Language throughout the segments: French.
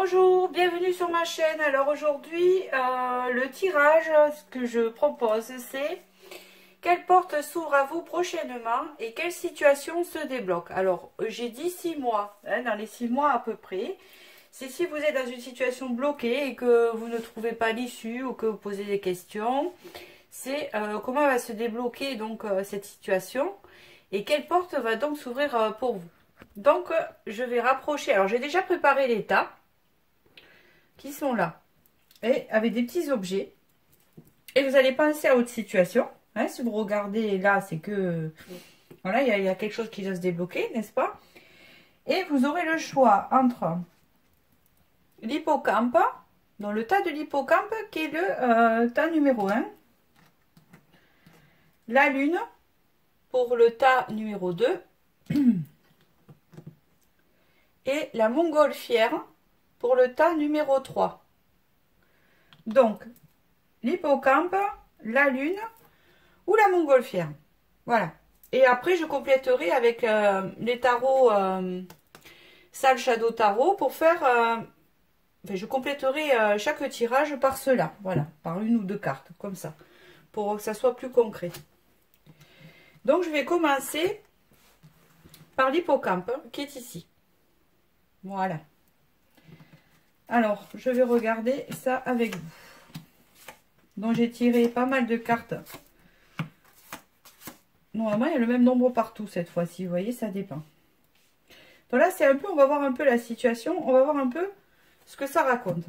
Bonjour, bienvenue sur ma chaîne. Alors aujourd'hui, le tirage, ce que je propose, c'est quelle porte s'ouvre à vous prochainement et quelle situation se débloque. Alors, j'ai dit 6 mois, hein, dans les 6 mois à peu près. C'est si vous êtes dans une situation bloquée et que vous ne trouvez pas l'issue ou que vous posez des questions. C'est comment va se débloquer donc cette situation et quelle porte va donc s'ouvrir pour vous. Donc, je vais rapprocher. Alors, j'ai déjà préparé les tas qui sont là et avec des petits objets. Et vous allez penser à votre situation. Hein, si vous regardez là, c'est que voilà, il y a quelque chose qui doit se débloquer, n'est-ce pas? Et vous aurez le choix entre l'hippocampe, dans le tas de l'hippocampe qui est le tas numéro 1, la lune pour le tas numéro 2 et la montgolfière pour le tas numéro 3. Donc, l'hippocampe, la lune ou la montgolfière. Voilà. Et après, je compléterai avec les tarots Sal Shadow Tarot pour faire... je compléterai chaque tirage par cela. Voilà, par une ou deux cartes, comme ça. Pour que ça soit plus concret. Donc, je vais commencer par l'hippocampe qui est ici. Voilà. Alors, je vais regarder ça avec vous. Donc, j'ai tiré pas mal de cartes. Normalement, il y a le même nombre partout cette fois-ci. Vous voyez, ça dépend. Donc là, c'est un peu, on va voir un peu la situation. On va voir un peu ce que ça raconte.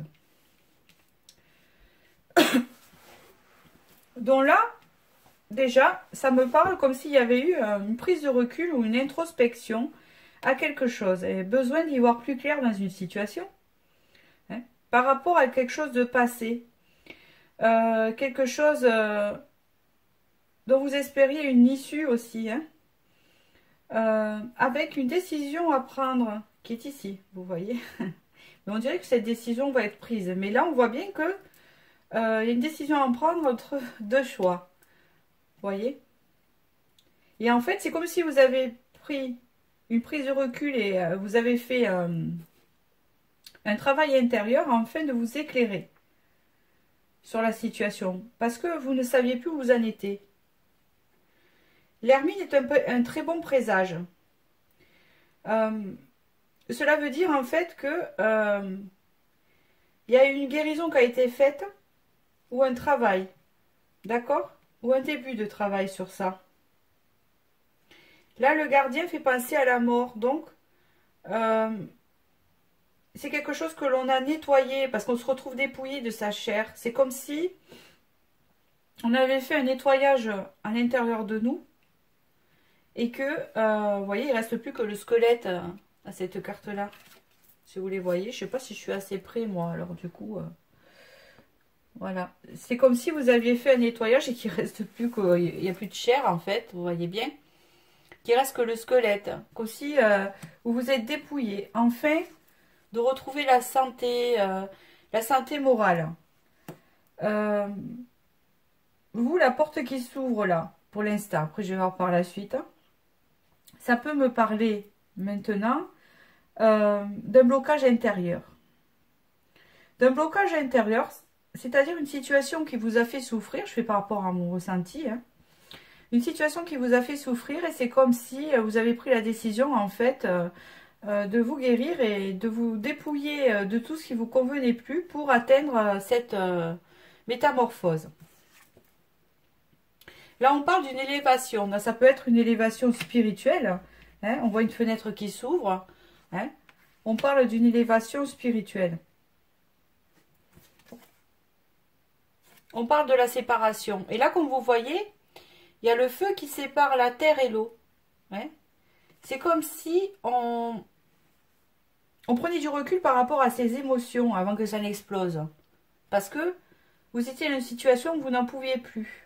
Donc là, déjà, ça me parle comme s'il y avait eu une prise de recul ou une introspection à quelque chose. Et besoin d'y voir plus clair dans une situation. Hein, par rapport à quelque chose de passé. Quelque chose dont vous espériez une issue aussi. Hein, avec une décision à prendre qui est ici, vous voyez. Mais on dirait que cette décision va être prise. Mais là, on voit bien que il y a une décision à prendre entre deux choix. Vous voyez. Et en fait, c'est comme si vous avez pris une prise de recul et vous avez fait un travail intérieur afin de vous éclairer sur la situation. Parce que vous ne saviez plus où vous en étiez. L'hermine est un très bon présage. Cela veut dire en fait que il y a une guérison qui a été faite ou un travail, d'accord? Ou un début de travail sur ça. Là, le gardien fait penser à la mort, donc c'est quelque chose que l'on a nettoyé parce qu'on se retrouve dépouillé de sa chair. C'est comme si on avait fait un nettoyage à l'intérieur de nous et que, vous voyez, il ne reste plus que le squelette à cette carte-là. Si vous les voyez, je ne sais pas si je suis assez près, moi. Alors, du coup, voilà. C'est comme si vous aviez fait un nettoyage et qu'il ne reste plus que... Il n'y a plus de chair, en fait. Vous voyez bien. Qu'il reste que le squelette. Comme si vous vous êtes dépouillé. Enfin, de retrouver la santé morale. Vous, la porte qui s'ouvre là, pour l'instant. Après, je vais voir par la suite. Ça peut me parler maintenant d'un blocage intérieur. D'un blocage intérieur, c'est-à-dire une situation qui vous a fait souffrir, je fais par rapport à mon ressenti, hein, une situation qui vous a fait souffrir et c'est comme si vous avez pris la décision en fait de vous guérir et de vous dépouiller de tout ce qui vous convenait plus pour atteindre cette métamorphose. Là, on parle d'une élévation. Ça peut être une élévation spirituelle. Hein, on voit une fenêtre qui s'ouvre. Hein, on parle d'une élévation spirituelle. On parle de la séparation. Et là, comme vous voyez, il y a le feu qui sépare la terre et l'eau. Hein, c'est comme si on prenait du recul par rapport à ses émotions avant que ça n'explose. Parce que vous étiez dans une situation où vous n'en pouviez plus.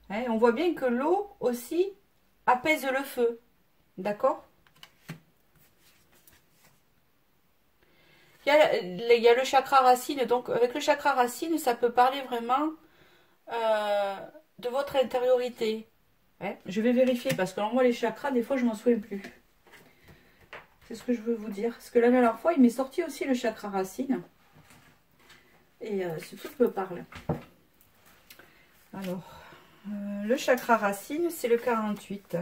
Hein, on voit bien que l'eau aussi apaise le feu. D'accord? Il y a le chakra racine. Donc, avec le chakra racine, ça peut parler vraiment de votre intériorité. Hein, je vais vérifier parce que alors, moi, les chakras, des fois, je m'en souviens plus. C'est ce que je veux vous dire. Parce que la dernière fois, il m'est sorti aussi le chakra racine. Et ce truc me parle. Alors, le chakra racine, c'est le 48.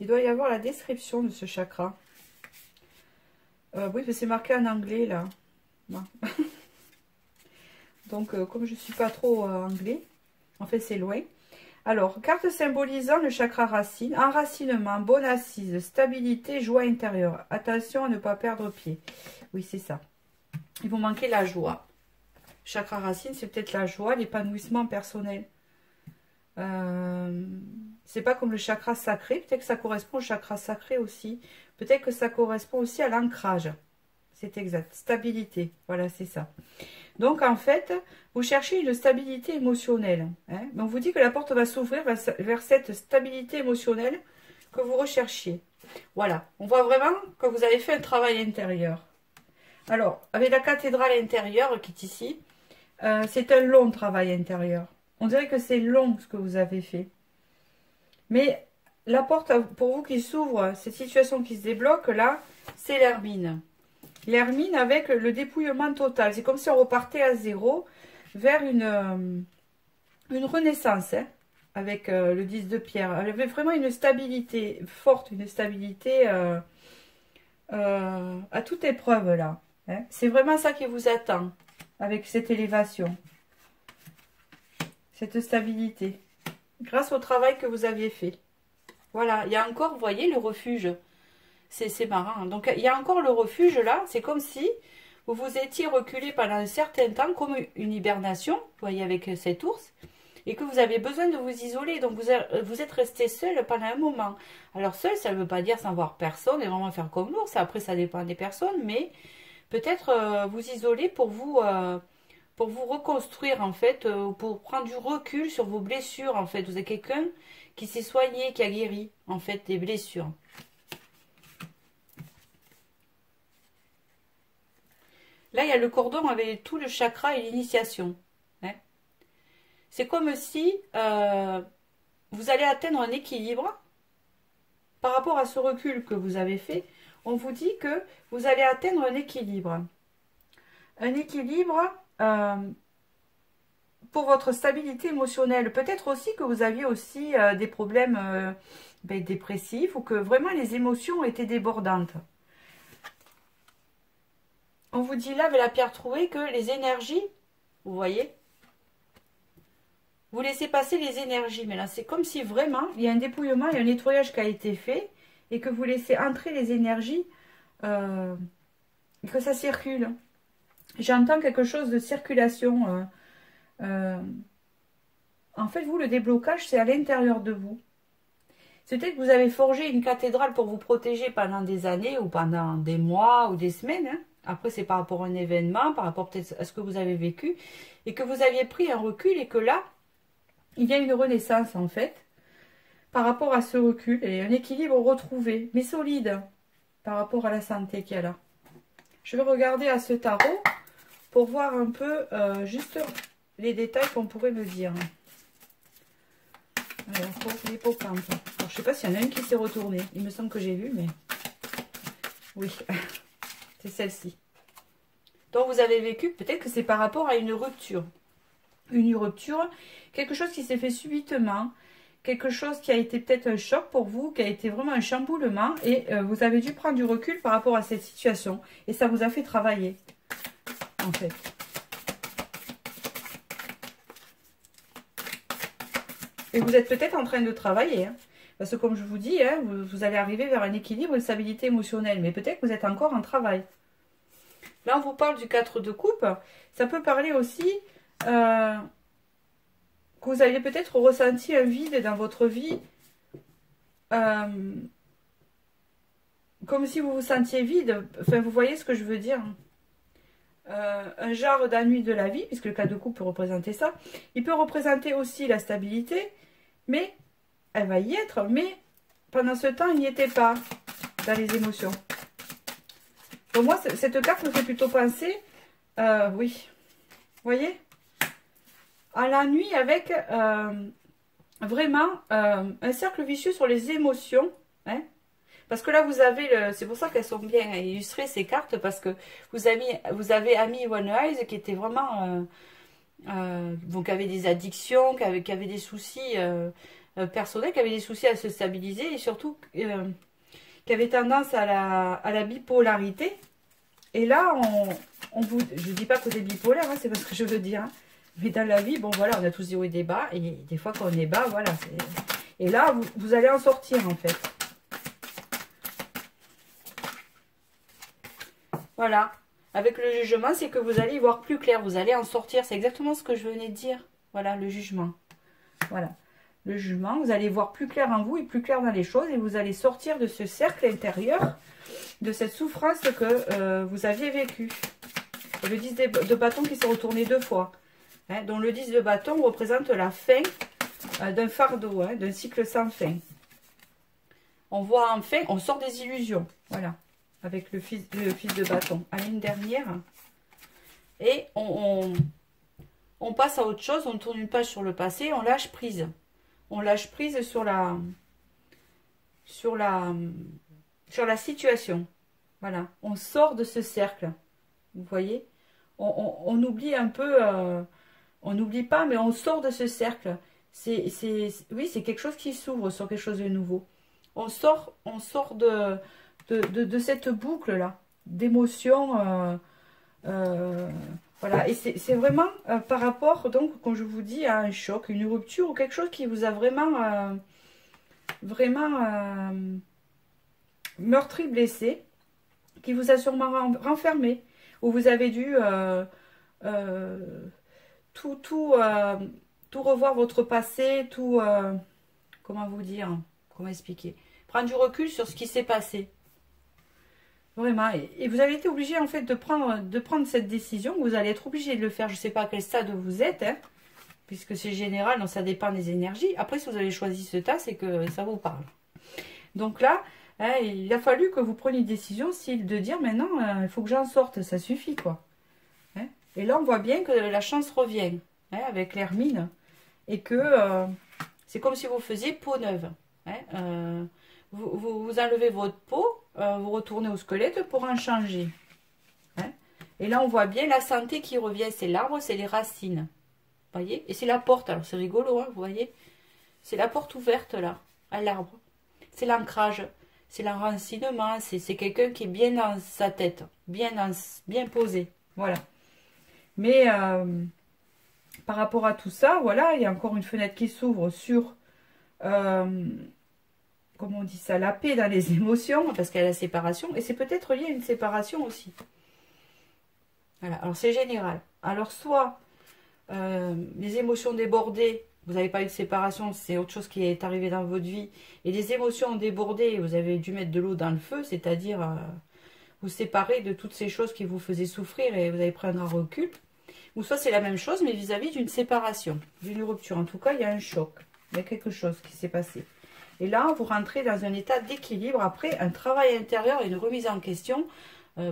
Il doit y avoir la description de ce chakra. Oui, mais c'est marqué en anglais, là. Non. Donc, comme je ne suis pas trop anglais, en fait, c'est loin. Alors, carte symbolisant le chakra racine, enracinement, bonne assise, stabilité, joie intérieure. Attention à ne pas perdre pied. Oui, c'est ça. Il vous manquait la joie. Chakra racine, c'est peut-être la joie, l'épanouissement personnel. C'est pas comme le chakra sacré. Peut-être que ça correspond au chakra sacré aussi. Peut-être que ça correspond aussi à l'ancrage. C'est exact. Stabilité. Voilà, c'est ça. Donc, en fait, vous cherchez une stabilité émotionnelle. Hein. On vous dit que la porte va s'ouvrir vers cette stabilité émotionnelle que vous recherchiez. Voilà. On voit vraiment que vous avez fait un travail intérieur. Alors, avec la cathédrale intérieure qui est ici, c'est un long travail intérieur. On dirait que c'est long ce que vous avez fait. Mais la porte, pour vous qui s'ouvre, cette situation qui se débloque, là, c'est l'hermine. L'hermine avec le dépouillement total. C'est comme si on repartait à zéro vers une renaissance, hein, avec le 10 de pierre. Elle avait vraiment une stabilité forte, une stabilité à toute épreuve, là. Hein. C'est vraiment ça qui vous attend avec cette élévation. Cette stabilité. Grâce au travail que vous aviez fait. Voilà. Il y a encore, vous voyez, le refuge. C'est marrant. Donc, il y a encore le refuge là. C'est comme si vous vous étiez reculé pendant un certain temps, comme une hibernation, vous voyez, avec cet ours, et que vous avez besoin de vous isoler. Donc, vous êtes resté seul pendant un moment. Alors, seul, ça ne veut pas dire sans voir personne et vraiment faire comme l'ours. Après, ça dépend des personnes, mais peut-être vous isoler pour vous reconstruire, en fait, pour prendre du recul sur vos blessures, en fait. Vous êtes quelqu'un qui s'est soigné, qui a guéri, en fait, des blessures. Là, il y a le cordon avec tout le chakra et l'initiation. Hein. C'est comme si vous allez atteindre un équilibre par rapport à ce recul que vous avez fait. On vous dit que vous allez atteindre un équilibre. Un équilibre pour votre stabilité émotionnelle. Peut-être aussi que vous aviez aussi des problèmes dépressifs ou que vraiment les émotions étaient débordantes. On vous dit là, avec la pierre trouée, que les énergies, vous voyez, vous laissez passer les énergies. Mais là, c'est comme si vraiment, il y a un dépouillement, il y a un nettoyage qui a été fait et que vous laissez entrer les énergies et que ça circule. J'entends quelque chose de circulation. En fait, vous, le déblocage, c'est à l'intérieur de vous. C'est peut-être que vous avez forgé une cathédrale pour vous protéger pendant des années ou pendant des mois ou des semaines. Hein. Après, c'est par rapport à un événement, par rapport peut-être à ce que vous avez vécu, et que vous aviez pris un recul et que là, il y a une renaissance en fait, par rapport à ce recul, et un équilibre retrouvé, mais solide, par rapport à la santé qu'il y a là. Je vais regarder à ce tarot pour voir un peu juste les détails qu'on pourrait me dire. Alors, pour l'hippocampe. Alors, je ne sais pas s'il y en a une qui s'est retournée. Il me semble que j'ai vu, mais... Oui, c'est celle-ci. Donc, vous avez vécu, peut-être que c'est par rapport à une rupture. Une rupture, quelque chose qui s'est fait subitement, quelque chose qui a été peut-être un choc pour vous, qui a été vraiment un chamboulement, et vous avez dû prendre du recul par rapport à cette situation. Et ça vous a fait travailler, en fait. Et vous êtes peut-être en train de travailler, hein, parce que comme je vous dis, hein, vous allez arriver vers un équilibre, une stabilité émotionnelle, mais peut-être que vous êtes encore en travail. Là, on vous parle du 4 de coupe. Ça peut parler aussi que vous aviez peut-être ressenti un vide dans votre vie, comme si vous vous sentiez vide. Enfin, vous voyez ce que je veux dire. Un genre d'ennui de la vie, puisque le 4 de coupe peut représenter ça. Il peut représenter aussi la stabilité, mais elle va y être, mais pendant ce temps, il n'y était pas dans les émotions. Pour moi, cette carte me fait plutôt penser, oui, vous voyez, à la nuit avec vraiment un cercle vicieux sur les émotions, hein, Parce que là, vous avez le... C'est pour ça qu'elles sont bien illustrées, ces cartes, parce que vous avez Amy Winehouse qui était vraiment... donc, qui avait des addictions, qui avait des soucis personnels, qui avait des soucis à se stabiliser, et surtout, qui avait tendance à la bipolarité. Et là, je dis pas que c'est bipolaire, hein, c'est pas ce que je veux dire. Hein. Mais dans la vie, bon, voilà, on a tous des hauts et des bas, et des fois, quand on est bas, voilà. Et là, vous allez en sortir, en fait. Voilà. Avec le jugement, c'est que vous allez y voir plus clair. Vous allez en sortir. C'est exactement ce que je venais de dire. Voilà, le jugement. Voilà. Le jugement, vous allez voir plus clair en vous et plus clair dans les choses. Et vous allez sortir de ce cercle intérieur, de cette souffrance que vous aviez vécue. Et le 10 de bâton qui s'est retourné 2 fois. Hein, donc le 10 de bâton représente la fin d'un fardeau, hein, d'un cycle sans fin. On voit enfin, on sort des illusions. Voilà. Avec le fils de bâton. À une dernière. Et on passe à autre chose. On tourne une page sur le passé. On lâche prise. On lâche prise sur la situation. Voilà. On sort de ce cercle. Vous voyez, on oublie un peu... on n'oublie pas, mais on sort de ce cercle. Oui, c'est quelque chose qui s'ouvre sur quelque chose de nouveau. On sort de cette boucle-là, d'émotions. Voilà, et c'est vraiment par rapport, donc, comme je vous dis, à un choc, une rupture ou quelque chose qui vous a vraiment meurtri, blessé, qui vous a sûrement renfermé, où vous avez dû tout revoir votre passé, comment vous dire, comment expliquer, prendre du recul sur ce qui s'est passé. Vraiment, et vous avez été obligé en fait de prendre cette décision. Vous allez être obligé de le faire. Je ne sais pas à quel stade vous êtes, hein, puisque c'est général, donc ça dépend des énergies. Après, si vous avez choisi ce tas, c'est que ça vous parle. Donc là, hein, il a fallu que vous preniez une décision, de dire maintenant, il faut que j'en sorte, ça suffit quoi. Hein. Et là, on voit bien que la chance revient, hein, avec l'hermine, et que c'est comme si vous faisiez peau neuve. Hein, vous enlevez votre peau, vous retournez au squelette pour en changer. Hein. Et là, on voit bien la santé qui revient. C'est l'arbre, c'est les racines. Vous voyez? Et c'est la porte. Alors, c'est rigolo, hein, vous voyez? C'est la porte ouverte, là, à l'arbre. C'est l'ancrage. C'est l'enracinement. C'est quelqu'un qui est bien dans sa tête. Bien posé. Voilà. Mais, par rapport à tout ça, voilà, il y a encore une fenêtre qui s'ouvre sur... comment on dit ça, la paix dans les émotions, parce qu'il y a la séparation, et c'est peut-être lié à une séparation aussi. Voilà, alors c'est général. Alors soit les émotions débordées, vous n'avez pas eu de séparation, c'est autre chose qui est arrivé dans votre vie, et les émotions débordées, vous avez dû mettre de l'eau dans le feu, c'est-à-dire vous séparer de toutes ces choses qui vous faisaient souffrir et vous allez prendre un recul. Ou soit c'est la même chose, mais vis-à-vis d'une séparation, d'une rupture. En tout cas, il y a un choc, il y a quelque chose qui s'est passé. Et là, vous rentrez dans un état d'équilibre après un travail intérieur et une remise en question.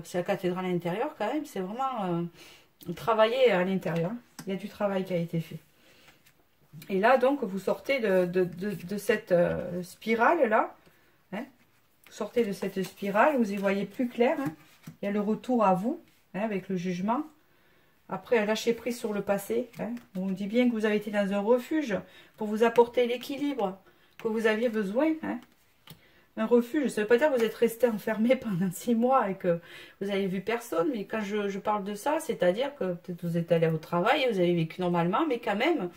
C'est la cathédrale intérieure quand même. C'est vraiment travailler à l'intérieur. Il y a du travail qui a été fait. Et là, donc, vous sortez de cette spirale-là. Hein, vous sortez de cette spirale, vous y voyez plus clair. Hein. Il y a le retour à vous, hein, avec le jugement. Après, lâcher prise sur le passé. Hein. On dit bien que vous avez été dans un refuge pour vous apporter l'équilibre que vous aviez besoin, hein. Un refuge, ça ne veut pas dire que vous êtes resté enfermé pendant 6 mois et que vous n'avez vu personne, mais quand je parle de ça, c'est-à-dire que peut-être vous êtes allé au travail, vous avez vécu normalement, mais quand même,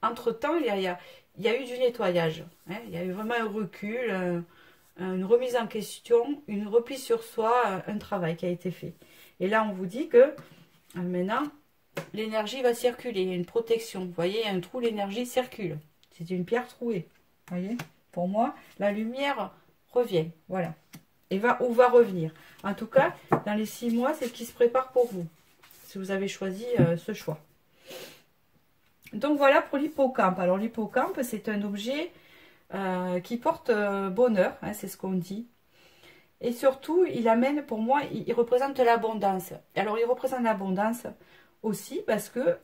entre-temps, il y a eu du nettoyage, hein. Il y a eu vraiment un recul, une remise en question, une repli sur soi, un travail qui a été fait. Et là, on vous dit que maintenant, l'énergie va circuler, il y a une protection, vous voyez, il y a un trou, l'énergie circule, c'est une pierre trouée. Vous voyez, pour moi, la lumière revient, voilà, et va revenir. En tout cas, dans les 6 mois, c'est ce qui se prépare pour vous, si vous avez choisi ce choix. Donc voilà pour l'hippocampe. Alors l'hippocampe, c'est un objet qui porte bonheur, hein, c'est ce qu'on dit. Et surtout, il amène, pour moi, il représente l'abondance. Alors il représente l'abondance aussi parce que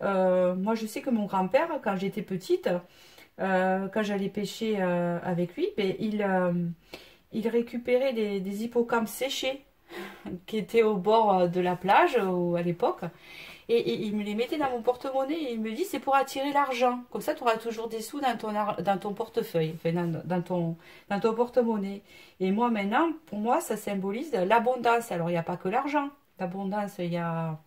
moi, je sais que mon grand-père, quand j'étais petite... quand j'allais pêcher avec lui, ben, il récupérait des hippocampes séchés qui étaient au bord de la plage à l'époque. Et il me les mettait dans mon porte-monnaie et il me dit c'est pour attirer l'argent. Comme ça, tu auras toujours des sous dans ton portefeuille, enfin, dans ton porte-monnaie. Et moi, maintenant, pour moi, ça symbolise l'abondance. Alors, il n'y a pas que l'argent. L'abondance, il y a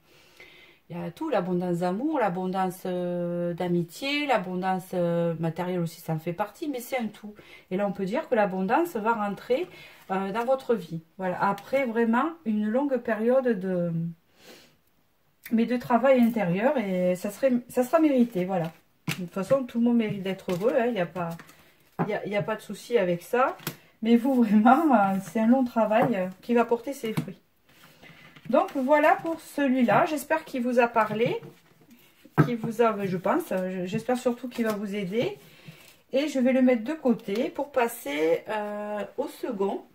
tout. L'abondance d'amour, l'abondance d'amitié, l'abondance matérielle aussi, ça en fait partie, mais c'est un tout. Et là, on peut dire que l'abondance va rentrer dans votre vie. Voilà. Après, vraiment, une longue période de travail intérieur et ça sera mérité, voilà. De toute façon, tout le monde mérite d'être heureux, hein, il n'y a pas de souci avec ça. Mais vous, vraiment, c'est un long travail qui va porter ses fruits. Donc, voilà pour celui-là. J'espère qu'il vous a parlé, je pense, j'espère surtout qu'il va vous aider. Et je vais le mettre de côté pour passer au second.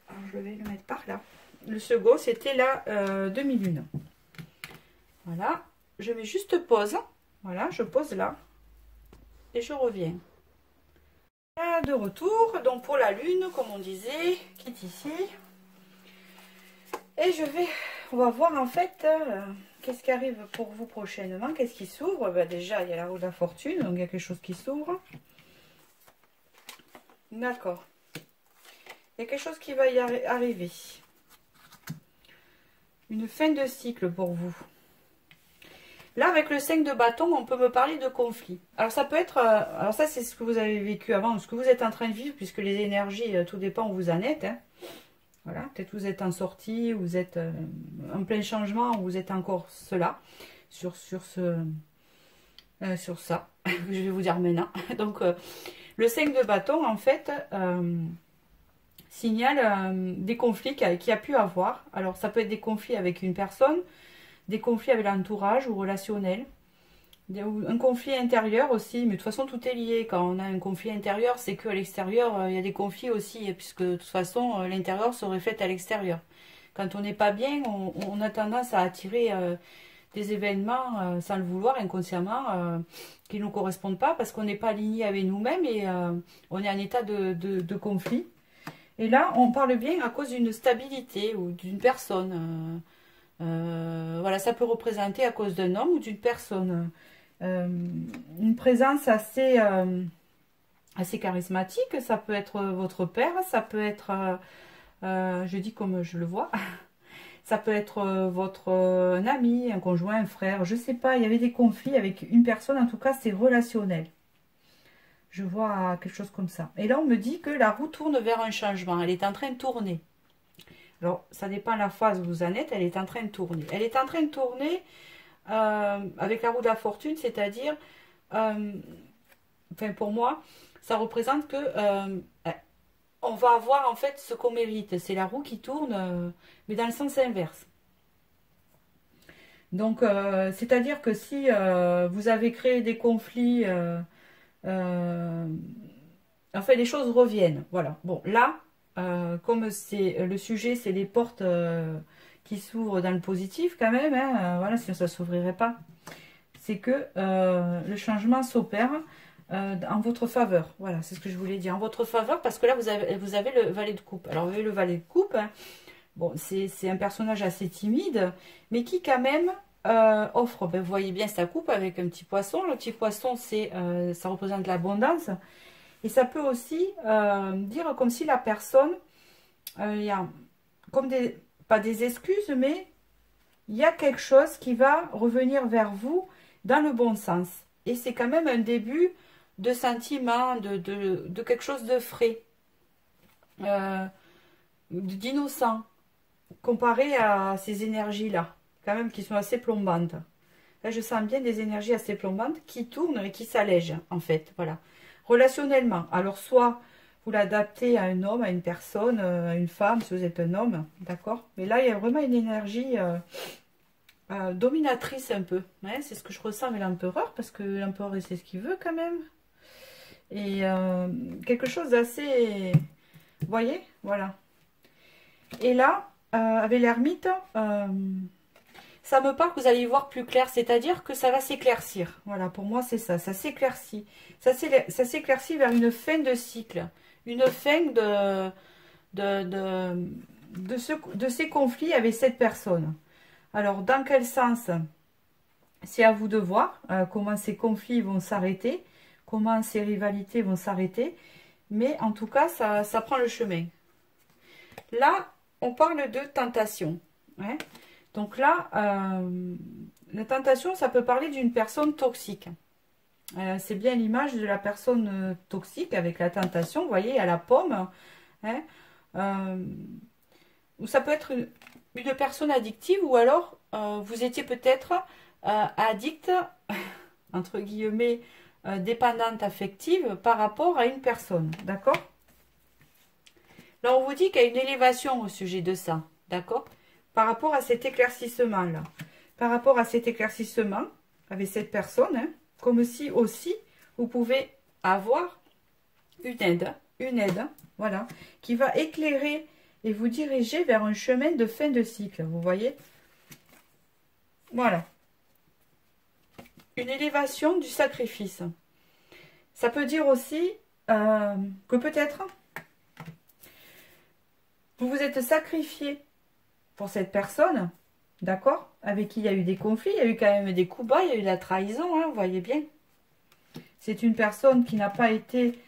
Alors, je vais le mettre par là. Le second, c'était la demi-lune. Voilà, je mets juste pause. Voilà, je pose là. Et je reviens. De retour, donc pour la lune, comme on disait, qui est ici. Et on va voir en fait, qu'est-ce qui arrive pour vous prochainement, qu'est-ce qui s'ouvre. Ben, déjà, il y a la roue de la fortune, donc il y a quelque chose qui s'ouvre. D'accord. Il y a quelque chose qui va y arriver. Une fin de cycle pour vous. Là, avec le 5 de bâton, on peut me parler de conflit. Alors, ça peut être... alors, ça, c'est ce que vous avez vécu avant, ou ce que vous êtes en train de vivre, puisque les énergies, tout dépend où vous en êtes. Hein. Voilà, peut-être vous êtes en sortie, vous êtes en plein changement, ou vous êtes encore cela, sur ça. Je vais vous dire maintenant. Donc, le 5 de bâton, en fait, signale des conflits qu'il y a pu avoir. Alors, ça peut être des conflits avec une personne, des conflits avec l'entourage ou relationnel, un conflit intérieur aussi, mais de toute façon tout est lié. Quand on a un conflit intérieur, c'est qu'à l'extérieur, il y a des conflits aussi, puisque de toute façon, l'intérieur se reflète à l'extérieur. Quand on n'est pas bien, on a tendance à attirer des événements, sans le vouloir, inconsciemment, qui ne nous correspondent pas, parce qu'on n'est pas aligné avec nous-mêmes et on est en état de conflit. Et là, on parle bien à cause d'une stabilité ou d'une personne. Voilà, ça peut représenter à cause d'un homme ou d'une personne. Une présence assez charismatique, ça peut être votre père, ça peut être, je dis comme je le vois, ça peut être votre un ami, un conjoint, un frère, je sais pas, il y avait des conflits avec une personne, en tout cas c'est relationnel. Je vois quelque chose comme ça. Et là on me dit que la roue tourne vers un changement, elle est en train de tourner. Alors, ça dépend de la phase où vous en êtes, elle est en train de tourner. Elle est en train de tourner avec la roue de la fortune, c'est-à-dire, enfin pour moi, ça représente que on va avoir en fait ce qu'on mérite. C'est la roue qui tourne, mais dans le sens inverse. Donc, c'est-à-dire que si vous avez créé des conflits, enfin les choses reviennent. Voilà. Bon, là... comme c'est le sujet, c'est les portes qui s'ouvrent dans le positif quand même, hein, voilà, sinon ça ne s'ouvrirait pas. C'est que le changement s'opère en votre faveur. Voilà, c'est ce que je voulais dire, en votre faveur, parce que là, vous avez le valet de coupe. Alors, vous avez le valet de coupe, hein, bon, c'est un personnage assez timide, mais qui quand même offre, ben, vous voyez bien sa coupe avec un petit poisson. Le petit poisson, ça représente l'abondance. Et ça peut aussi dire comme si la personne, il y a comme pas des excuses, mais il y a quelque chose qui va revenir vers vous dans le bon sens. Et c'est quand même un début de sentiment, de quelque chose de frais, d'innocent, comparé à ces énergies-là, quand même qui sont assez plombantes. Là, je sens bien des énergies assez plombantes qui tournent et qui s'allègent, en fait, voilà. Relationnellement, alors soit vous l'adaptez à un homme, à une personne, à une femme, si vous êtes un homme, d'accord? Mais là, il y a vraiment une énergie dominatrice un peu. Ouais, c'est ce que je ressens avec l'empereur, parce que l'empereur, il sait ce qu'il veut quand même. Et quelque chose d'assez... Vous voyez? Voilà. Et là, avec l'ermite... ça me parle que vous allez y voir plus clair, c'est-à-dire que ça va s'éclaircir. Voilà, pour moi, c'est ça, ça s'éclaircit. Ça s'éclaircit vers une fin de cycle, une fin de ces conflits avec cette personne. Alors, dans quel sens? C'est à vous de voir comment ces conflits vont s'arrêter, comment ces rivalités vont s'arrêter. Mais en tout cas, ça prend le chemin. Là, on parle de tentation. Hein. Donc là, la tentation, ça peut parler d'une personne toxique. C'est bien l'image de la personne toxique avec la tentation. Vous voyez, à la pomme. Hein, ou ça peut être une personne addictive ou alors vous étiez peut-être addict, entre guillemets, dépendante affective par rapport à une personne. D'accord? Là, on vous dit qu'il y a une élévation au sujet de ça. D'accord? Par rapport à cet éclaircissement-là. Par rapport à cet éclaircissement avec cette personne, hein, comme si aussi vous pouvez avoir une aide, voilà, qui va éclairer et vous diriger vers un chemin de fin de cycle, vous voyez? Voilà. Une élévation du sacrifice. Ça peut dire aussi que peut-être vous vous êtes sacrifié pour cette personne, d'accord? Avec qui il y a eu des conflits, il y a eu quand même des coups bas, il y a eu la trahison, hein, vous voyez bien. C'est une personne qui n'a pas été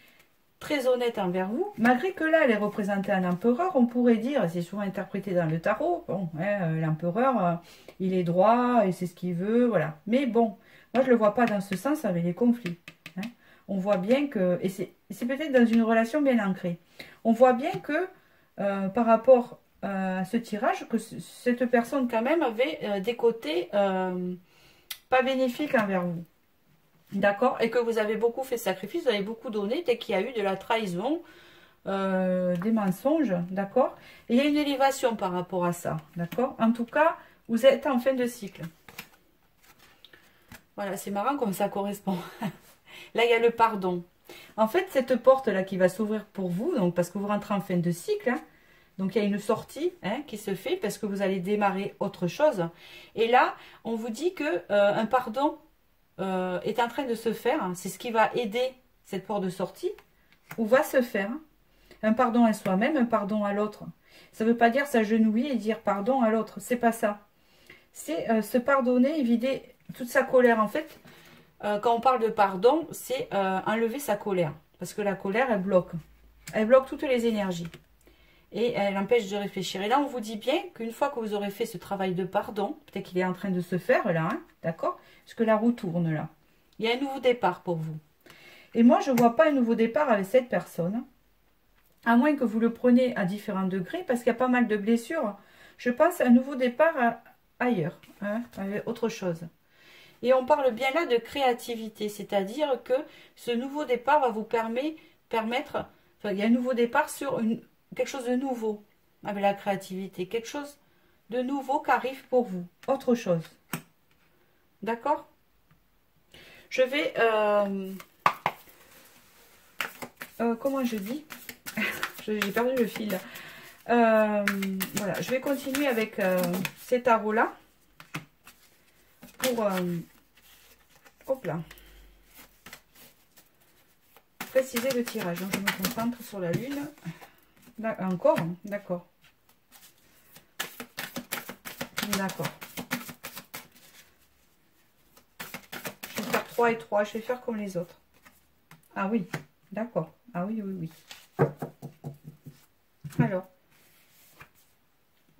très honnête envers vous, malgré que là, elle est représentée un empereur, on pourrait dire, c'est souvent interprété dans le tarot, bon, hein, l'empereur, il est droit, et c'est ce qu'il veut, voilà. Mais bon, moi, je ne le vois pas dans ce sens avec les conflits. Hein. On voit bien que, et c'est peut-être dans une relation bien ancrée, on voit bien que, par rapport à ce tirage, que cette personne, quand même, avait des côtés pas bénéfiques envers vous. D'accord? Et que vous avez beaucoup fait sacrifice, vous avez beaucoup donné dès qu'il y a eu de la trahison, des mensonges, d'accord? Et il y a une élévation par rapport à ça, d'accord? En tout cas, vous êtes en fin de cycle. Voilà, c'est marrant comme ça correspond. Là, il y a le pardon. En fait, cette porte-là qui va s'ouvrir pour vous, donc parce que vous rentrez en fin de cycle, hein, donc il y a une sortie hein, qui se fait parce que vous allez démarrer autre chose. Et là, on vous dit que un pardon est en train de se faire, hein, c'est ce qui va aider cette porte de sortie, ou va se faire, hein. Un pardon à soi-même, un pardon à l'autre. Ça ne veut pas dire s'agenouiller et dire pardon à l'autre, c'est pas ça. C'est se pardonner et vider toute sa colère. En fait, quand on parle de pardon, c'est enlever sa colère, parce que la colère, elle bloque toutes les énergies. Et elle empêche de réfléchir. Et là, on vous dit bien qu'une fois que vous aurez fait ce travail de pardon, peut-être qu'il est en train de se faire là, hein, d'accord? Parce que la roue tourne là. Il y a un nouveau départ pour vous. Et moi, je ne vois pas un nouveau départ avec cette personne. À moins que vous le preniez à différents degrés, parce qu'il y a pas mal de blessures. Je pense à un nouveau départ ailleurs, hein, avec autre chose. Et on parle bien là de créativité, c'est-à-dire que ce nouveau départ va vous permettre, enfin, il y a un nouveau départ sur quelque chose de nouveau avec la créativité, quelque chose de nouveau qui arrive pour vous, autre chose. D'accord? Je vais, comment je dis? J'ai perdu le fil. Voilà, je vais continuer avec ces tarots-là pour, hop là, préciser le tirage. Donc, je me concentre sur la lune. Encore, hein, d'accord. D'accord. Je vais faire 3 et 3. Je vais faire comme les autres. Ah oui, d'accord. Ah oui, oui, oui. Alors,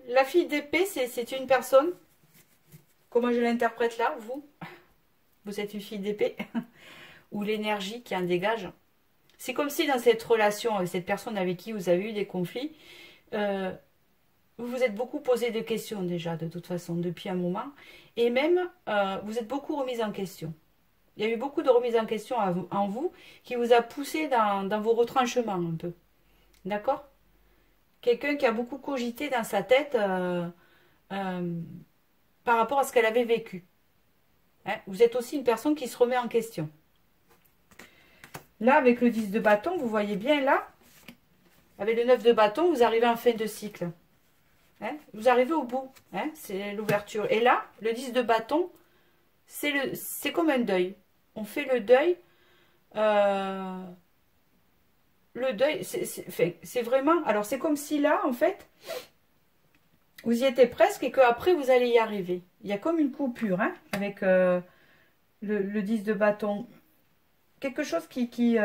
la fille d'épée, c'est une personne. Comment je l'interprète là, vous? Vous êtes une fille d'épée. Ou l'énergie qui en dégage. C'est comme si dans cette relation avec cette personne avec qui vous avez eu des conflits, vous vous êtes beaucoup posé des questions déjà, de toute façon, depuis un moment. Et même, vous êtes beaucoup remise en question. Il y a eu beaucoup de remises en question en vous qui vous a poussé dans vos retranchements un peu. D'accord? Quelqu'un qui a beaucoup cogité dans sa tête par rapport à ce qu'elle avait vécu. Hein? Vous êtes aussi une personne qui se remet en question. Là, avec le 10 de bâton, vous voyez bien là, avec le 9 de bâton, vous arrivez en fin de cycle. Hein? Vous arrivez au bout. Hein? C'est l'ouverture. Et là, le 10 de bâton, c'est comme un deuil. On fait le deuil. Le le deuil, c'est vraiment... Alors, c'est comme si là, en fait, vous y étiez presque et qu'après, vous allez y arriver. Il y a comme une coupure, hein, avec le 10 de bâton. Quelque chose qui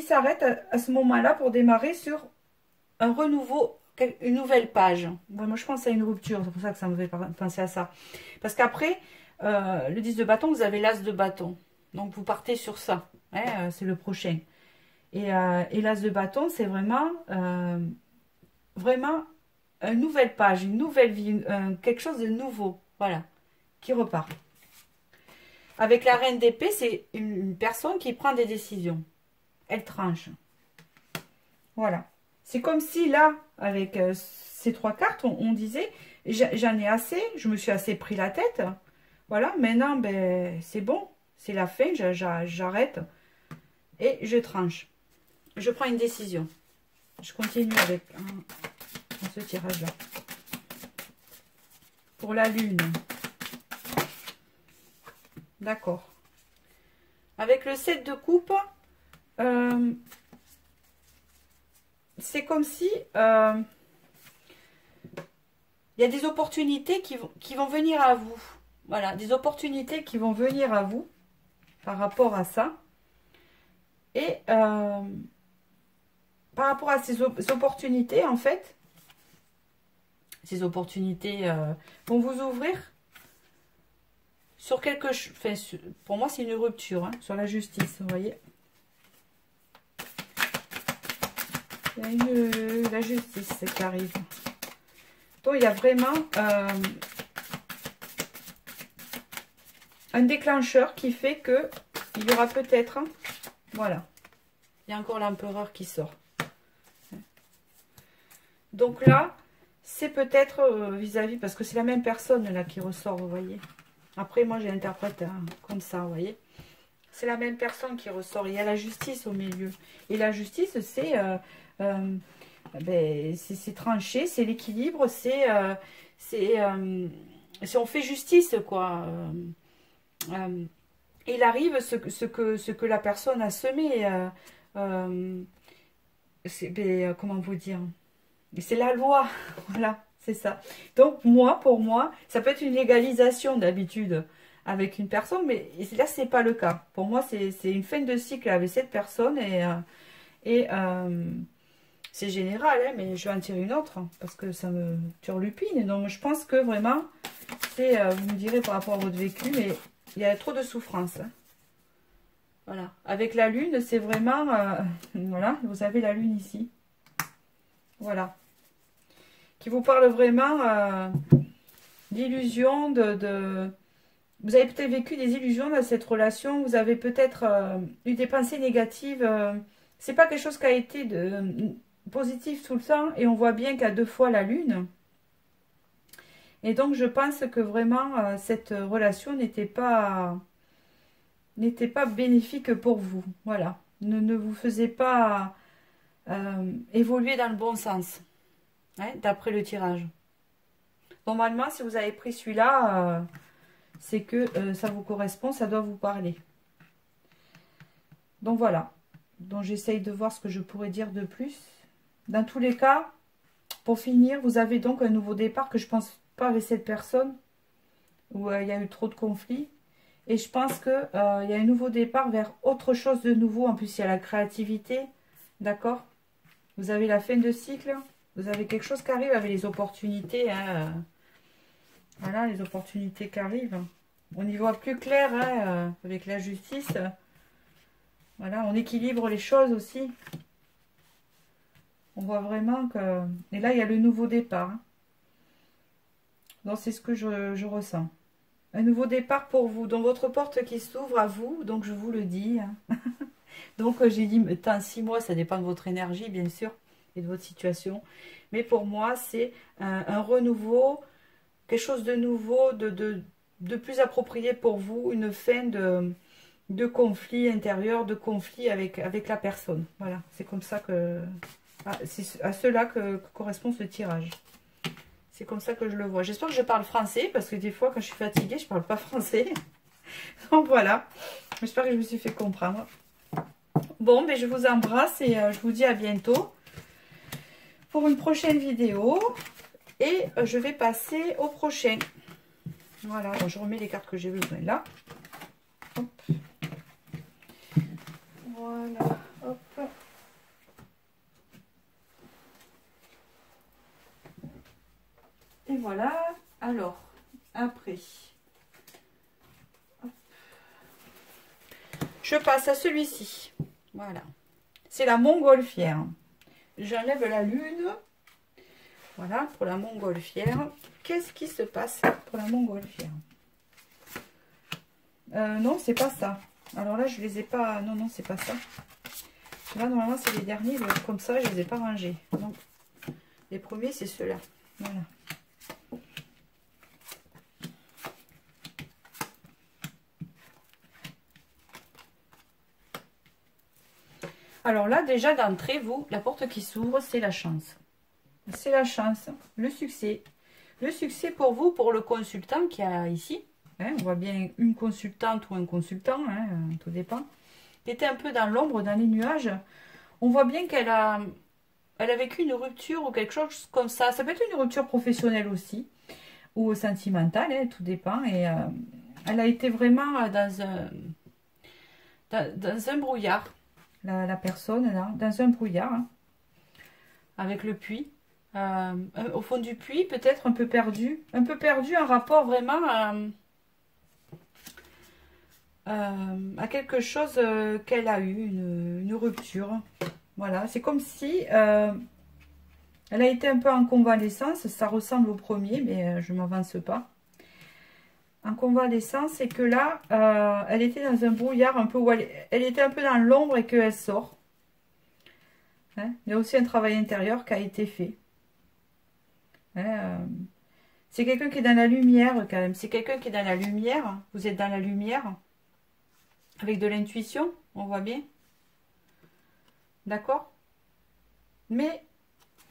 s'arrête à ce moment-là pour démarrer sur un renouveau, une nouvelle page. Moi, je pense à une rupture, c'est pour ça que ça me fait penser à ça. Parce qu'après, le 10 de bâton, vous avez l'as de bâton. Donc, vous partez sur ça. Hein, c'est le prochain. Et l'as de bâton, c'est vraiment, vraiment une nouvelle page, une nouvelle vie, quelque chose de nouveau. Voilà, qui repart. Avec la reine d'épée, c'est une personne qui prend des décisions. Elle tranche. Voilà. C'est comme si là, avec ces 3 cartes, on disait, j'en ai assez, je me suis assez pris la tête. Voilà, maintenant, ben, c'est bon, c'est la fin, j'arrête et je tranche. Je prends une décision. Je continue avec ce tirage-là. Pour la lune. D'accord. Avec le 7 de coupe, c'est comme si il y a des opportunités qui vont venir à vous. Voilà, des opportunités qui vont venir à vous par rapport à ça. Et par rapport à ces opportunités, en fait, ces opportunités vont vous ouvrir sur quelque chose. Enfin, pour moi, c'est une rupture, hein, sur la justice, vous voyez. Il y a la justice qui arrive. Donc, il y a vraiment un déclencheur qui fait que il y aura peut-être... Voilà. Il y a encore l'empereur qui sort. Donc là, c'est peut-être vis-à-vis... Parce que c'est la même personne là qui ressort, vous voyez. Après, moi, j'interprète comme ça, vous voyez. C'est la même personne qui ressort. Il y a la justice au milieu. Et la justice, c'est... c'est tranché, c'est l'équilibre, c'est on fait justice, quoi. Il arrive ce que la personne a semé. Comment vous dire? C'est la loi, voilà, c'est ça. Donc pour moi, ça peut être une légalisation d'habitude avec une personne, mais là, c'est pas le cas. Pour moi, c'est une fin de cycle avec cette personne et c'est général, hein, mais je vais en tirer une autre hein, parce que ça me turlupine. Donc, je pense que vraiment, c'est, vous me direz par rapport à votre vécu, mais il y a trop de souffrance. Hein. Voilà. Avec la lune, c'est vraiment... voilà, vous avez la lune ici. Voilà. Qui vous parle vraiment d'illusions, Vous avez peut-être vécu des illusions dans cette relation. Vous avez peut-être eu des pensées négatives. C'est pas quelque chose qui a été positif tout le temps. Et on voit bien qu'à 2 fois la lune. Et donc, je pense que vraiment, cette relation n'était pas bénéfique pour vous. Voilà. Ne vous faisait pas évoluer dans le bon sens. Hein, d'après le tirage. Normalement, si vous avez pris celui-là, c'est que ça vous correspond, ça doit vous parler. Donc, voilà. Donc, j'essaye de voir ce que je pourrais dire de plus. Dans tous les cas, pour finir, vous avez donc un nouveau départ que je pense pas avec cette personne où il y a eu trop de conflits. Et je pense qu'il y a un nouveau départ vers autre chose de nouveau. En plus, il y a la créativité. D'accord? Vous avez la fin de cycle. Vous avez quelque chose qui arrive avec les opportunités. Hein. Voilà, les opportunités qui arrivent. On y voit plus clair hein, avec la justice. Voilà, on équilibre les choses aussi. On voit vraiment que... Et là, il y a le nouveau départ. Hein. Donc, c'est ce que je ressens. Un nouveau départ pour vous. Donc, votre porte qui s'ouvre à vous. Donc, je vous le dis. Hein. Donc, j'ai dit, tant 6 mois, ça dépend de votre énergie, bien sûr, et de votre situation. Mais pour moi, c'est un renouveau, quelque chose de nouveau, de plus approprié pour vous. Une fin de conflit intérieur, de conflit avec la personne. Voilà, c'est comme ça que... c'est à cela que correspond ce tirage. C'est comme ça que je le vois. J'espère que je parle français, parce que des fois, quand je suis fatiguée, je parle pas français. Donc voilà. J'espère que je me suis fait comprendre. Bon, ben, je vous embrasse et je vous dis à bientôt pour une prochaine vidéo. Et je vais passer au prochain. Voilà, donc je remets les cartes que j'ai besoin là. Hop. Voilà, hop. Et voilà, alors, après, hop. Je passe à celui-ci. Voilà, c'est la montgolfière. J'enlève la lune. Voilà, pour la montgolfière. Qu'est-ce qui se passe pour la montgolfière? Non, c'est pas ça. Alors là, je les ai pas... Non, non, c'est pas ça. Là, normalement, c'est les derniers. Comme ça, je les ai pas rangés. Donc, les premiers, c'est ceux-là. Voilà. Alors là, déjà d'entrée, vous, la porte qui s'ouvre, c'est la chance. C'est la chance, le succès. Le succès pour vous, pour le consultant qui a ici. Hein, on voit bien une consultante ou un consultant, hein, tout dépend. Qui était un peu dans l'ombre, dans les nuages. On voit bien qu'elle a vécu une rupture ou quelque chose comme ça. Ça peut être une rupture professionnelle aussi. Ou sentimentale, hein, tout dépend. Et elle a été vraiment dans un brouillard. La personne, là, dans un brouillard. Hein, avec le puits. Au fond du puits, peut-être un peu perdu. Un peu perdu, un rapport vraiment à quelque chose qu'elle a eu, une rupture. Voilà, c'est comme si elle a été un peu en convalescence. Ça ressemble au premier, mais je ne m'avance pas. En convalescence, et que là, elle était dans un brouillard un peu où elle était un peu dans l'ombre et qu'elle sort. Hein, il y a aussi un travail intérieur qui a été fait. C'est quelqu'un qui est dans la lumière quand même. C'est quelqu'un qui est dans la lumière. Vous êtes dans la lumière. Avec de l'intuition, on voit bien. D'accord? Mais,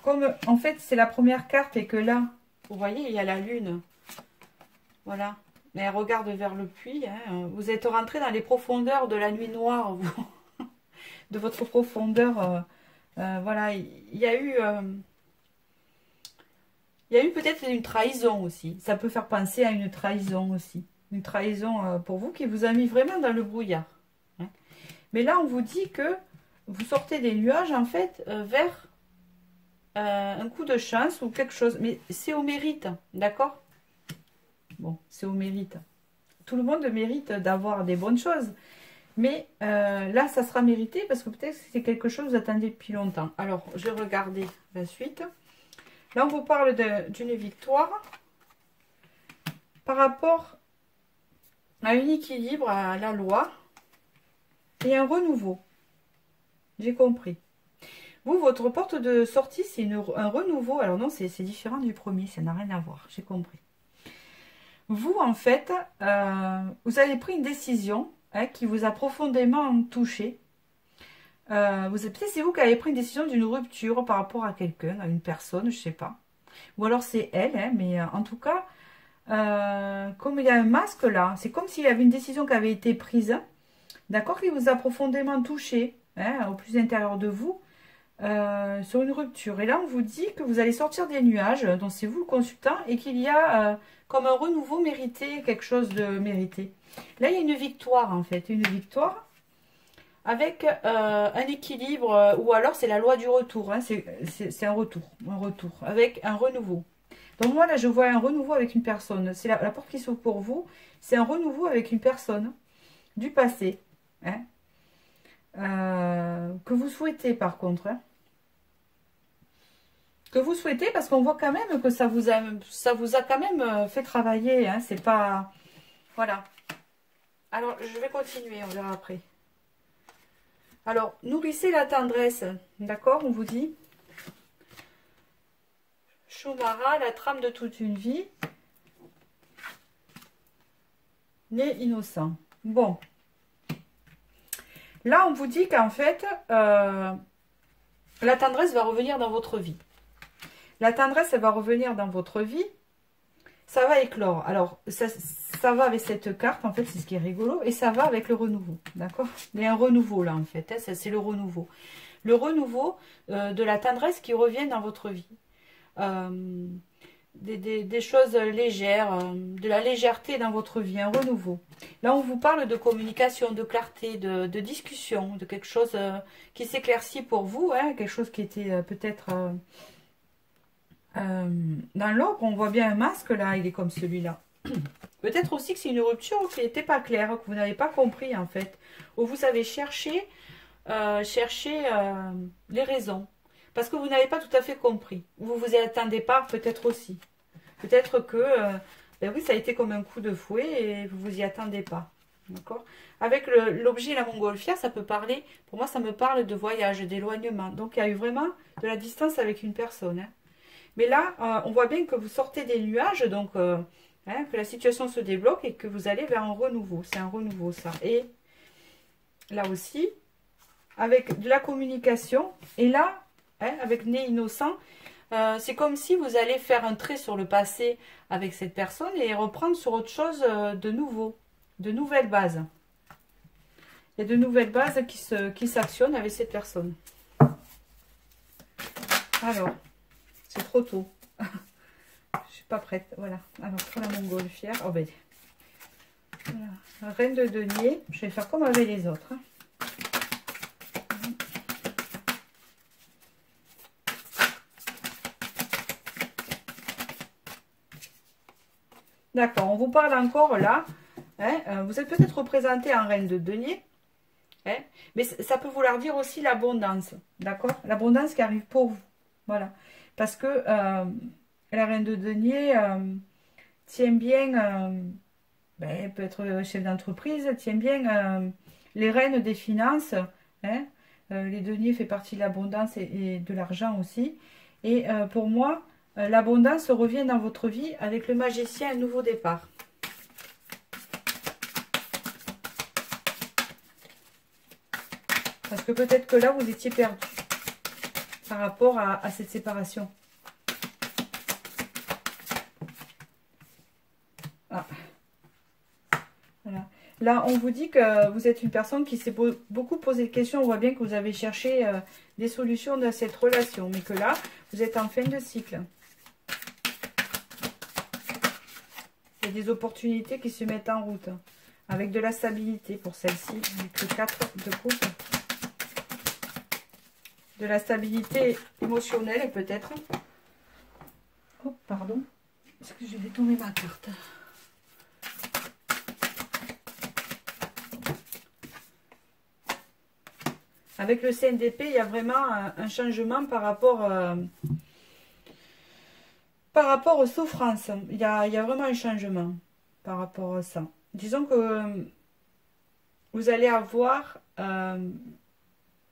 comme en fait c'est la première carte et que là, vous voyez, il y a la lune. Voilà. Mais elle regarde vers le puits. Hein. Vous êtes rentré dans les profondeurs de la nuit noire. Vous. De votre profondeur. Voilà. Il y a eu... Il y a eu peut-être une trahison aussi. Ça peut faire penser à une trahison aussi. Une trahison pour vous qui vous a mis vraiment dans le brouillard. Hein. Mais là, on vous dit que vous sortez des nuages, en fait, vers un coup de chance ou quelque chose. Mais c'est au mérite, d'accord? Bon, c'est au mérite. Tout le monde mérite d'avoir des bonnes choses. Mais là, ça sera mérité parce que peut-être que c'est quelque chose que vous attendez depuis longtemps. Alors, je vais regarder la suite. Là, on vous parle d'une victoire par rapport à un équilibre, à la loi et un renouveau. J'ai compris. Vous, votre porte de sortie, c'est un renouveau. Alors non, c'est différent du premier, ça n'a rien à voir. J'ai compris. Vous, en fait, vous avez pris une décision qui vous a profondément touché. Peut-être c'est vous qui avez pris une décision d'une rupture par rapport à quelqu'un, à une personne, je sais pas. Ou alors c'est elle, hein, mais en tout cas, comme il y a un masque là, c'est comme s'il y avait une décision qui avait été prise, d'accord, qui vous a profondément touché, hein, au plus intérieur de vous, sur une rupture. Et là, on vous dit que vous allez sortir des nuages, donc c'est vous le consultant, et qu'il y a comme un renouveau mérité, quelque chose de mérité. Là, il y a une victoire en fait, une victoire. Avec un équilibre, ou alors c'est la loi du retour, hein, c'est un retour, avec un renouveau. Donc moi là je vois un renouveau avec une personne, c'est la porte qui s'ouvre pour vous, c'est un renouveau avec une personne du passé, hein, que vous souhaitez par contre, hein, que vous souhaitez parce qu'on voit quand même que ça vous a quand même fait travailler, hein, c'est pas, voilà. Alors je vais continuer, on verra après. Alors, nourrissez la tendresse, d'accord, on vous dit. Shumara, la trame de toute une vie. Né innocent. Bon. Là, on vous dit qu'en fait, la tendresse va revenir dans votre vie. La tendresse, elle va revenir dans votre vie. Ça va éclore. Alors, ça va avec cette carte, en fait, c'est ce qui est rigolo, et ça va avec le renouveau, d'accord? Il y a un renouveau là, en fait, hein, c'est le renouveau. Le renouveau de la tendresse qui revient dans votre vie. Des choses légères, de la légèreté dans votre vie, un renouveau. Là, on vous parle de communication, de clarté, de discussion, de quelque chose qui s'éclaircit pour vous, hein, quelque chose qui était peut-être dans l'ombre. On voit bien un masque, là, il est comme celui-là. Peut-être aussi que c'est une rupture qui n'était pas claire, que vous n'avez pas compris, en fait, où vous avez cherché les raisons. Parce que vous n'avez pas tout à fait compris. Vous vous y attendez pas, peut-être aussi. Peut-être que, ben oui, ça a été comme un coup de fouet et vous vous y attendez pas. D'accord? Avec l'objet la montgolfière, ça peut parler, pour moi, ça me parle de voyage, d'éloignement. Donc, il y a eu vraiment de la distance avec une personne. Hein. Mais là, on voit bien que vous sortez des nuages, donc, hein, que la situation se débloque et que vous allez vers un renouveau. C'est un renouveau, ça. Et là aussi, avec de la communication, et là, hein, avec nez innocent, c'est comme si vous allez faire un trait sur le passé avec cette personne et reprendre sur autre chose de nouveau, de nouvelles bases. Il y a de nouvelles bases qui s'actionnent avec cette personne. Alors, c'est trop tôt. Je suis pas prête, voilà. Alors, pour la montgolfière, oh ben, voilà. Reine de denier, je vais faire comme avec les autres. Hein. D'accord, on vous parle encore là. Hein, vous êtes peut-être représenté en reine de denier. Hein, mais ça peut vouloir dire aussi l'abondance. D'accord? L'abondance qui arrive pour vous. Voilà. Parce que la reine de denier tient bien, ben, peut être chef d'entreprise, tient bien les rênes des finances. Hein, les deniers fait partie de l'abondance et de l'argent aussi. Et pour moi, l'abondance revient dans votre vie avec le magicien, un nouveau départ. Parce que peut-être que là, vous étiez perdu par rapport à cette séparation. Ah. Voilà. Là, on vous dit que vous êtes une personne qui s'est beaucoup posé de questions. On voit bien que vous avez cherché des solutions dans cette relation. Mais que là, vous êtes en fin de cycle. Il y a des opportunités qui se mettent en route. Avec de la stabilité pour celle-ci. Avec le 4 de coupe. De la stabilité émotionnelle peut-être. Oh, pardon. Est-ce que je vais tomber ma carte? Avec le CNDP, il y a vraiment un changement par rapport aux souffrances. Il y a vraiment un changement par rapport à ça. Disons que vous allez avoir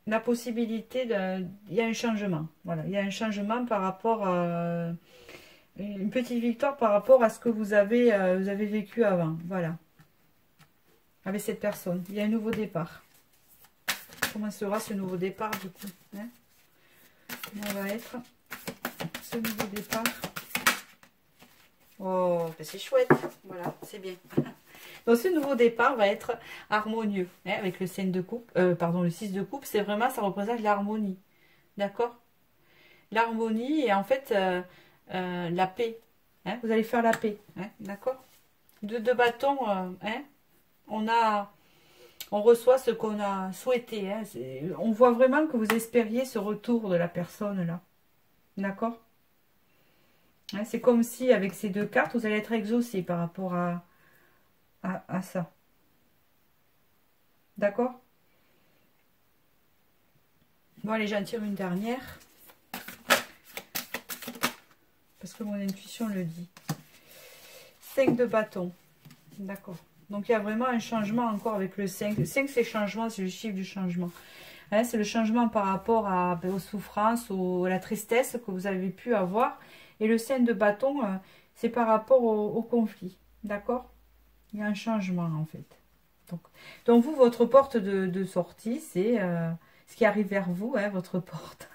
la possibilité de... Il y a un changement. Voilà, il y a un changement par rapport à... Une petite victoire par rapport à ce que vous avez vécu avant. Voilà. Avec cette personne. Il y a un nouveau départ. Comment sera ce nouveau départ du coup, hein? Comment va être ce nouveau départ? Oh, ben c'est chouette. Voilà, c'est bien. Donc ce nouveau départ va être harmonieux, hein, avec le 5 de coupe, pardon, le 6 de coupe, c'est vraiment, ça représente l'harmonie. D'accord? L'harmonie et en fait la paix. Hein, vous allez faire la paix. Hein, d'accord? De bâtons, hein, on reçoit ce qu'on a souhaité. Hein, on voit vraiment que vous espériez ce retour de la personne là. D'accord? Hein, c'est comme si avec ces deux cartes, vous allez être exaucé par rapport à ça. D'accord? Bon, allez, j'en tire une dernière. Parce que mon intuition le dit. 5 de bâton. D'accord. Donc, il y a vraiment un changement encore avec le 5. Le 5, c'est changement, c'est le chiffre du changement. Hein, c'est le changement par rapport aux souffrances, à la tristesse que vous avez pu avoir. Et le 5 de bâton, c'est par rapport au conflit. D'accord? Il y a un changement, en fait. Donc vous, votre porte de sortie, c'est ce qui arrive vers vous, hein, votre porte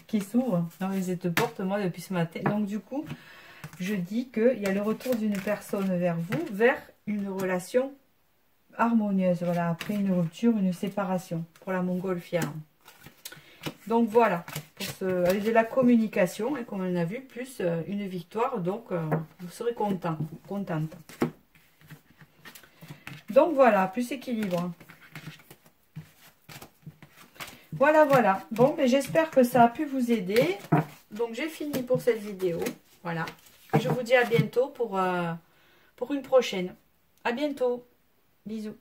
qui s'ouvre. Cette porte, moi, depuis ce matin. Donc, du coup, je dis qu'il y a le retour d'une personne vers vous, vers une relation harmonieuse, voilà, après une rupture, une séparation pour la montgolfière. Donc voilà, pour avec de la communication, et comme on a vu, plus une victoire, donc vous serez contente. Donc voilà, plus équilibre. Voilà. Bon, mais j'espère que ça a pu vous aider. Donc j'ai fini pour cette vidéo. Voilà. Et je vous dis à bientôt pour une prochaine. À bientôt. Bisous.